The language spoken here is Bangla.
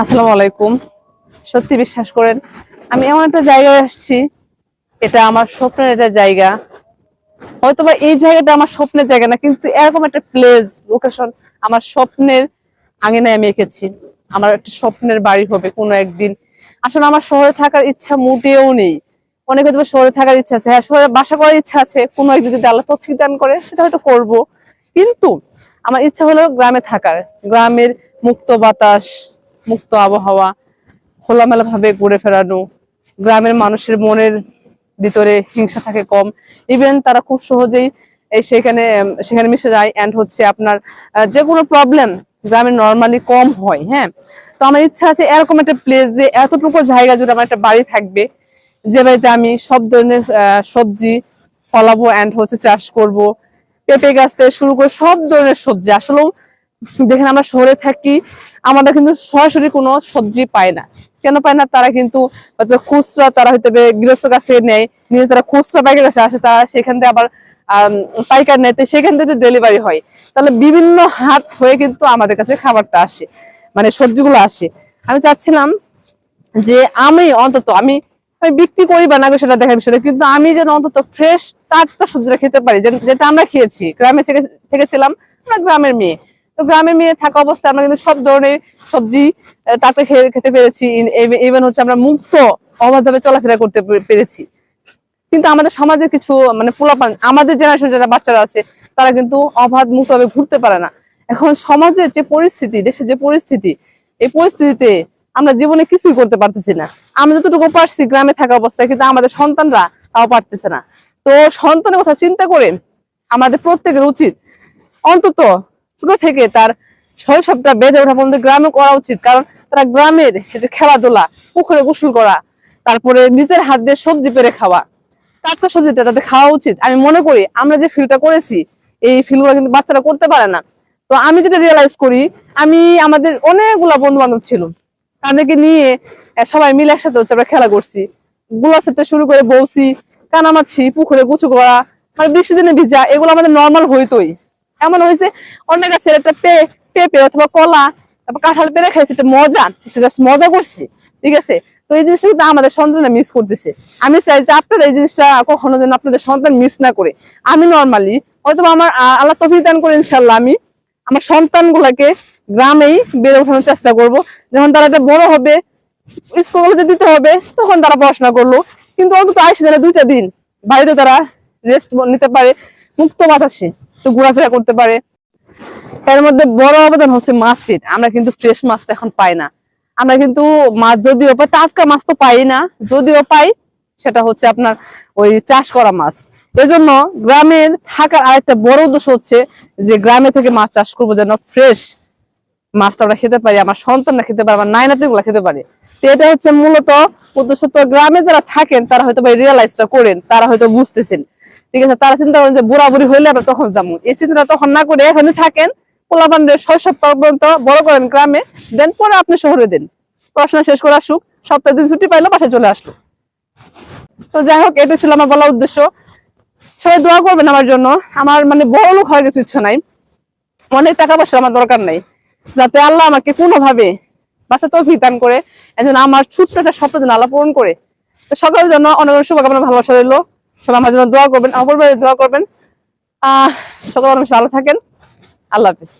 আসসালামু আলাইকুম। সত্যি বিশ্বাস করেন, আমি এমন একটা জায়গায় আসছি, এটা আমার স্বপ্নের একটা জায়গা। হয়তোবা এই জায়গাটা আমার স্বপ্নের জায়গা না, কিন্তু এরকম একটা প্লেস, লোকেশন আমার স্বপ্নের আঙিনায় আমি এঁকেছি। আমার একটা স্বপ্নের বাড়ি হবে কোনো একদিন। আসলে আমার শহরে থাকার ইচ্ছা মোটেও নেই। অনেকে হয়তো শহরে থাকার ইচ্ছা আছে, হ্যাঁ শহরে বাসা করার ইচ্ছা আছে, কোনো একদিন যদি আল্লাহ তৌফিক দান করে সেটা হয়তো করব। কিন্তু আমার ইচ্ছা হলো গ্রামে থাকার, গ্রামের মুক্ত বাতাস, মুক্ত আবহাওয়া, খোলামেলা ভাবে ঘুরে ফেরানো। গ্রামের মানুষের মনের ভিতরে হিংসা থাকে কম। ইভেন তারা খুব সহজেই সেখানে সেখানে মিশে যায়, এন্ড হচ্ছে আপনার যে কোনো প্রবলেম গ্রামে নর্মালি কম হয়। হ্যাঁ, তো আমার ইচ্ছা আছে এরকম একটা প্লেস, যে এতটুকু জায়গা জুড়ে আমার একটা বাড়ি থাকবে, যে বাড়িতে আমি সব ধরনের সবজি ফলাবো, এন্ড হচ্ছে চাষ করব। পেঁপে গাছ থেকে শুরু করে সব ধরনের সবজি। আসলে দেখেন, আমরা শহরে থাকি, আমাদের কিন্তু সরাসরি কোনো সবজি পায় না। কেন পায় না? তারা কিন্তু হয়তো খুচরা, তারা হয়তো গৃহস্থ কাছ থেকে নেয়, নিয়ে তারা খুচরা পাইকার কাছে আসে, তারা সেখান থেকে আবার পাইকার নেয়, তো সেখান থেকে ডেলিভারি হয়। তাহলে বিভিন্ন হাত হয়ে কিন্তু আমাদের কাছে খাবারটা আসে, মানে সবজিগুলো আসে। আমি চাচ্ছিলাম যে আমি আমি বিক্রি করি বা না করি সেটা দেখার বিষয় না, কিন্তু আমি যেন অন্তত ফ্রেশ টাটকা সবজিটা খেতে পারি, যেটা আমরা খেয়েছি। গ্রামে থেকেছিলাম, আমরা গ্রামের মেয়ে। তো গ্রামের মেয়ে থাকা অবস্থায় আমরা কিন্তু সব ধরনের সবজি টাটকা খেতে পেরেছি। ইভেন হচ্ছে আমরা মুক্ত অবাধভাবে চলাফেরা করতে পেরেছি। কিন্তু আমাদের সমাজে কিছু মানে পোলাপান, আমাদের জেনারেশন যারা বাচ্চারা আছে, তারা কিন্তু অবাধ মুক্তভাবে ঘুরতে পারে না। এখন সমাজের যে পরিস্থিতি, দেশের যে পরিস্থিতি, এই পরিস্থিতিতে আমরা জীবনে কিছুই করতে পারতেছি না। আমরা যতটুকু পারছি গ্রামে থাকা অবস্থায়, কিন্তু আমাদের সন্তানরা তাও পারতেছে না। তো সন্তানের কথা চিন্তা করে আমাদের প্রত্যেকের উচিত অন্তত ছোট থেকে তার শৈশবটা বেড়ে ওঠা পর্যন্ত গ্রামে করা উচিত। কারণ তারা গ্রামের এই যে খেলাধুলা, পুকুরে গোসল করা, তারপরে নিজের হাত দিয়ে সবজি পেরে খাওয়া, টাটকা সবজিটা তাদের খাওয়া উচিত। আমি মনে করি আমরা যে ফিলটা করেছি, এই ফিলগুলো কিন্তু বাচ্চারা করতে পারে না। তো আমি যেটা রিয়েলাইজ করি, আমাদের অনেকগুলা বন্ধু বান্ধব ছিল, তাদেরকে নিয়ে সবাই মিলে একসাথে হচ্ছে আমরা খেলা করছি। গুলা থেকে শুরু করে বৌসি, কানামাছি, পুকুরে গুছু করা, মানে বৃষ্টি দিনে ভিজা, এগুলো আমাদের নর্মাল হইতোই। এমন হয়েছে অনেক গাছের একটা পেঁপে অথবা কলা, তারপর কাঁঠাল পেরে খাইছি, একটা মজা, জাস্ট মজা করছি। ঠিক আছে, তো এই জিনিসটা কিন্তু আমাদের সন্তানরা মিস করতেছে। আমি চাই যে আপনারা এই জিনিসটা কখনো যেন আপনাদের সন্তান মিস না করে। আমি নর্মালি হয়তো আমার আল্লাহ তৌফিক দান করে ইনশাল্লাহ আমি আমার সন্তান গুলাকে গ্রামেই বেড়ে ওঠানোর চেষ্টা করব। যখন তারা একটা বড় হবে, স্কুল কলেজে দিতে হবে, তখন তারা পড়াশোনা করলো, কিন্তু অন্তত আইসি যেন 2টা দিন বাড়িতে তারা রেস্ট নিতে পারে, মুক্ত বাতাসে তো ঘোরাফেরা করতে পারে। এর মধ্যে বড় অবদান হচ্ছে মাছের। আমরা কিন্তু ফ্রেশ মাছটা এখন পাই না। আমরা কিন্তু মাছ যদিও পাই, টাটকা মাছ তো পাই না। যদিও পাই, সেটা হচ্ছে আপনার ওই চাষ করা মাছ। এজন্য গ্রামের থাকার আরেকটা বড় উদ্দেশ্য হচ্ছে যে গ্রামে থেকে মাছ চাষ করবো, যেন ফ্রেশ মাছটা আমরা খেতে পারি, আমার সন্তানরা খেতে পারে, আমার নাইনাতি গুলা খেতে পারে। তো এটা হচ্ছে মূলত উদ্দেশ্য। তো গ্রামে যারা থাকেন তারা হয়তো রিয়েলাইজটা করেন, তারা হয়তো বুঝতেছেন। ঠিক আছে, তারা চিন্তা করেন যে বুড়া বুড়ি হইলে আমরা তখন যাবো, এই চিন্তা তখন না করে এখনই থাকেন, পোলাপানদের শৈশব পর্যন্ত বড় করেন গ্রামে, দেন পরে আপনি শহরে দেন, পড়াশোনা শেষ করে আসুক, সপ্তাহে দিন ছুটি পাইলো, বাসায় চলে আসলো। তো যাই হোক, এটা ছিল আমার বলার উদ্দেশ্য। সবাই দোয়া করবেন আমার জন্য। আমার মানে বড় লোক হয়ে গেছে ইচ্ছা নাই, অনেক টাকা পয়সা আমার দরকার নাই, যাতে আল্লাহ আমাকে কোনোভাবে বাঁচা তৌফিক দান করে, একজন আমার ছোট্ট একটা স্বপ্ন যেন আল্লাহ পূরণ করে। তো সকলের জন্য অনেক অনেক শুভকামনা, ভালোবাসা রইলো। সবাই আমার জন্য দোয়া করবেন, অপর দোয়া করবেন। সকল মানুষ ভালো থাকেন। আল্লাহ হাফিজ।